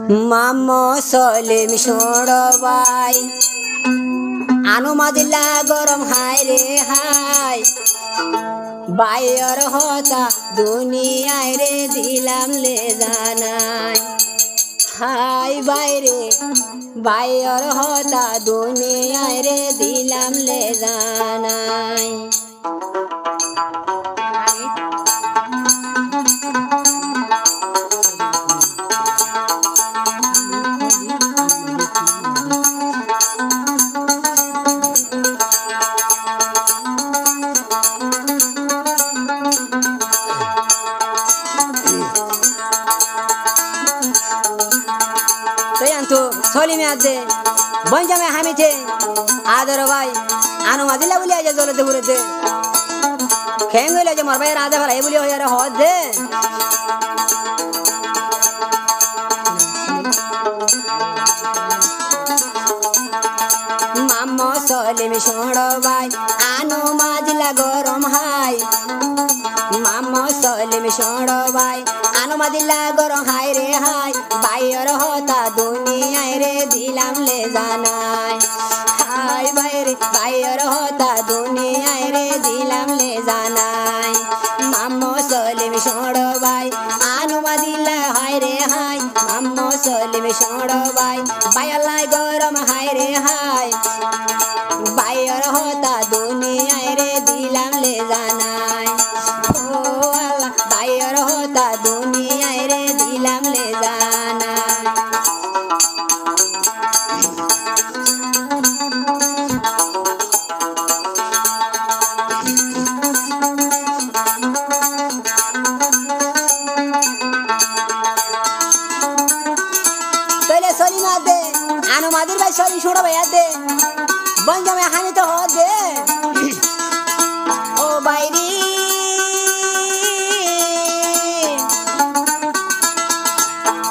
মামো সলিম সড়বাই আনু মাদিল্লা গরম হাই রে হাই বাইর হতা দুনিয়ায় রে দিলাম লে জানাই হাই বাইরে বাইর হতা দুনিয়ায় রে দিলাম লে জানাই সলিমে আছে বঞ্জামে হামিছে আদর ভাই আনো মাদিলা বলি আজ জলতে ঘুরেছে খেং হইলে যে মর ভাই রাজা ভাই বলি হয়ে হদ দে মামো সলিম সড় ভাই আনো মাদিলা গরম হাই মামো সলিম সড় ভাই আনো মাদিলা গরম হাই রে হাই বাইর হতা দুনিয়ায় রে দিলাম লে জানাই হাই বাইরে বাইর হতা দুনিয়ায় রে দিলাম লে জানাই মামো সলিম সড় ভাই আনো মাদিলা হাই রে হাই মামো সলিম সড় ভাই বাইলাই গরম হাই রে হাই বাইর হতা দুনিয়ায় রে দিলাম লে জানাই ও আল্লাহ বাইর হতা দুনিয়ায় রে দিলাম লে জানাই তোলে সলিমা দে আনো মাদির ভাই সলিম সড় ভাই দে বঞ্জামে হানি তো হদ দে ও বাইরি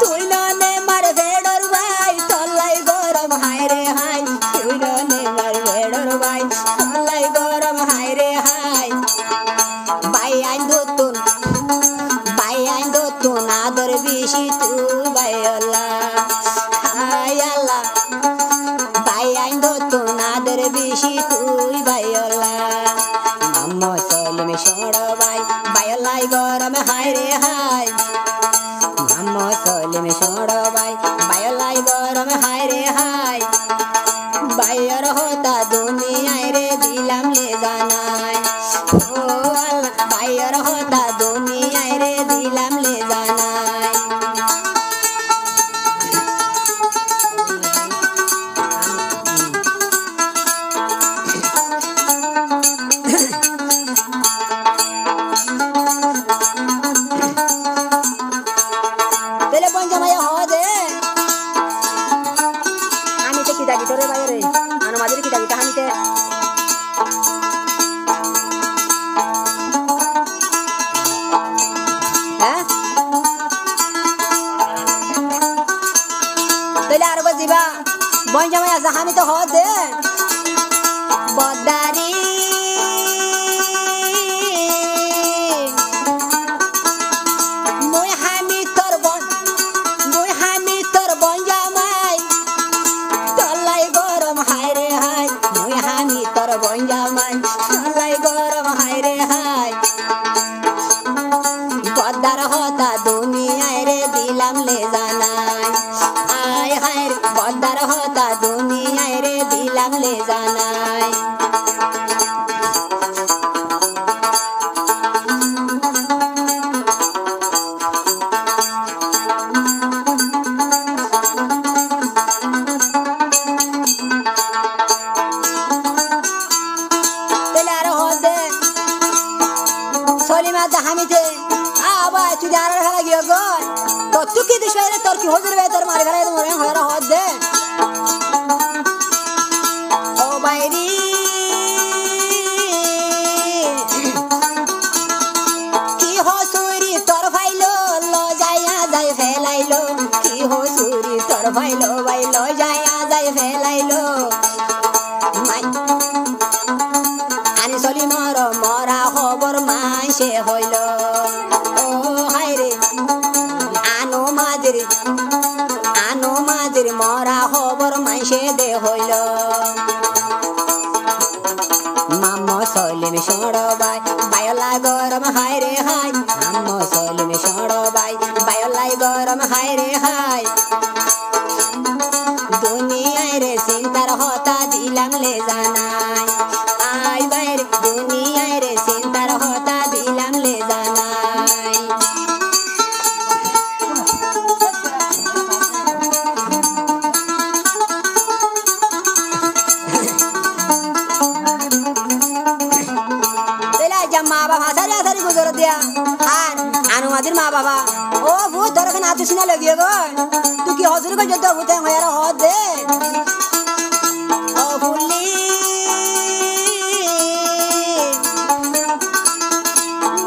তুই ননে মার বেড়র ভাই তল্লাই গরম হাই রে হাই তুই ননে মার বেড়র ভাই তল্লাই গরম হাই রে হাই ভাই আইন দোতুন আদর বেশি তুই ভাই আল্লাহ হাই আল্লাহ ভাই আইন দোতুন আদর বেশি তুই ভাই আল্লাহ মামো সলিম সড় ভাই বাইলাই গরম হাই রে হাই মামো সলিম সড় ভাই বাইলাই গরম হাই রে হাই বাইর হতা দুনিয়ায় রে দিলাম লে জানাই ও আল্লাহ বাইর হতা দুনিয়ায় রে দিলাম লে জানাই তেলে পঞ্চামায় হদে আমি তো কি দাবি তোরে বাইরে আনো মাঝে কি দাবি তাহামিতে হ্যাঁ তেলে আর বজিবা পঞ্চামায় আছে আমি তো হদে বদারি বঞ্জামাই তল্লাই গরম হাই রে হাই বদার হতা দুনিয়ায় রে দিলাম লে জানাই আয় হাই রে বদার হতা দুনিয়ায় রে দিলাম লে জানাই সলিমা হামিতে আবা তুই জানার খেলা গিয়ে গয় তো তুই কি দিস তোর কি হজুর তোর মারি ফেলাই মরে হরা হদ দে ও বাইরি কি হসুরি তোর ফাইলো ল যাইয়া যাই ফেলাইলো কি হসুরি তোর ফাইলো বাইলো যাইয়া যাই ফেলাইলো আনি সলিমার মরা খবর মাইসে হইল ও হাই রে আনো মাদির মরা খবর মাইসে দে হইল মামো সলিম সড় ভাই বায়লাই গরম হাই রে হাই মামো সলিম সড় ভাই বায়লাই গরম হাই রে হাই দুনিয়ায় রে চিন্তার হতা দিলাম লে জানাই আই বাইরে দুনিয়ায় রে চিন্তার হতা দিলাম লে জানাই মা বাবা সারি সারি গুজর দিয়া আর আনুমাদির মা বাবা ও ভূত ধরে না তুই সিনা লাগিয়ে গো তুই কি হজুর করে যত ভূত হয়ে আর হদ দে ও ভুলি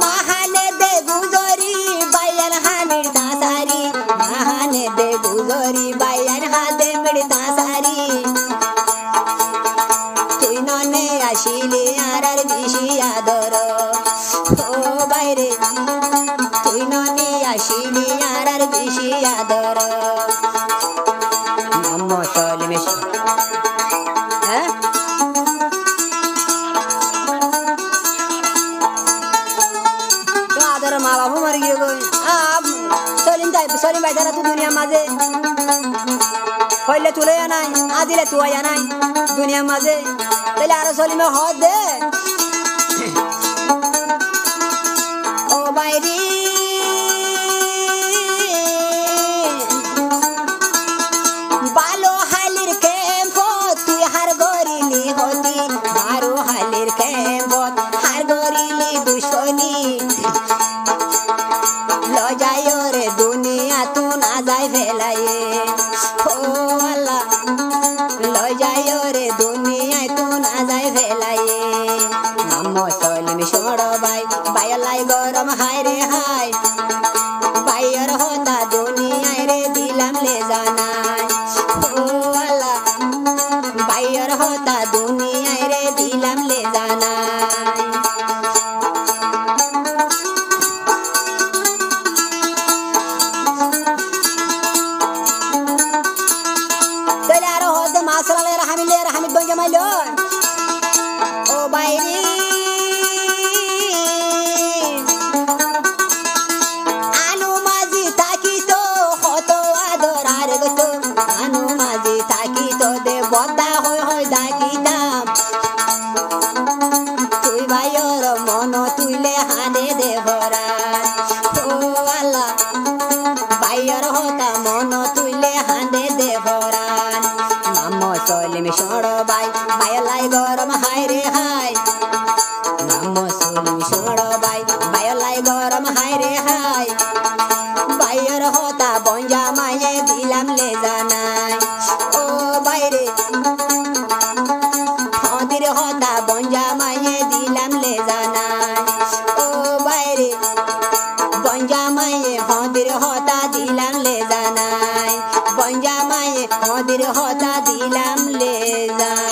মাহানে দে গুজরি বাইয়ান হামির দাসারি মাহানে দে গুজরি বাইয়ান হাদে মির দাসারি তুই ননে আসিলি আর বেশি আদর ও বাইরে তুই ননে আসিলি আর বেশি আদর মামো সলিম হ্যাঁ তো আদর মা বাবু মরে গিয়ে গই সলিম ভাই তারা তো দুনিয়া মাঝে হইলে তুলে নাই আদিলে তুই নাই দুনিয়ার মাঝে তাহলে আরো সলিমে হদ দে ও বাইরে বালো হালির কেম্প তুই হার গরিলি হতি মারো হালির কেম্প হার গরিলি দুশনি লজায় রে দুনিয়া তু না যাই ফেলাইয়ে ও আল্লাহ লজায় রে দুনিয়ায় তু না যাই ফেলাইয়ে মামো সলিম সড় ভাই বায়লাই গরম হাই রে হাই বাইয়ের হতা দুনিয়ায় রে দিলাম লে জানাই ও আল্লাহ বাইয়ের হতা দুনিয়ায় রে দিলাম লে জানাই তাহলে আরো হদ মাসলালে হামিদ বঙ্গে মাইল ও বাইরে আনু মাঝি থাকি তো কত আদর আর গত আনু মাঝি থাকি তো দে বদা হই ডাকিতাম তুই ভাইয়ের মন তুইলে হানে দে ভরা ও আল্লাহ ভাইয়ের হতা মন তুইলে হানে দে ভরা মামো সলিম সড় ভাই বায়লাই গরম হাই রে হাই মামো সলিম সড় ভাই বায়লাই গরম হাই রে হাই বাইয়ের হতা বঞ্জা মায়ে দিলাম লে জানাই ও বাইরে হদির হতা বঞ্জা মায়ে দিলাম লে জানাই ও বাইরে বঞ্জা মায়ে হদির হতা দিলাম লে জানাই বঞ্জা মায়ে হদির হতা দিলাম লে জানাই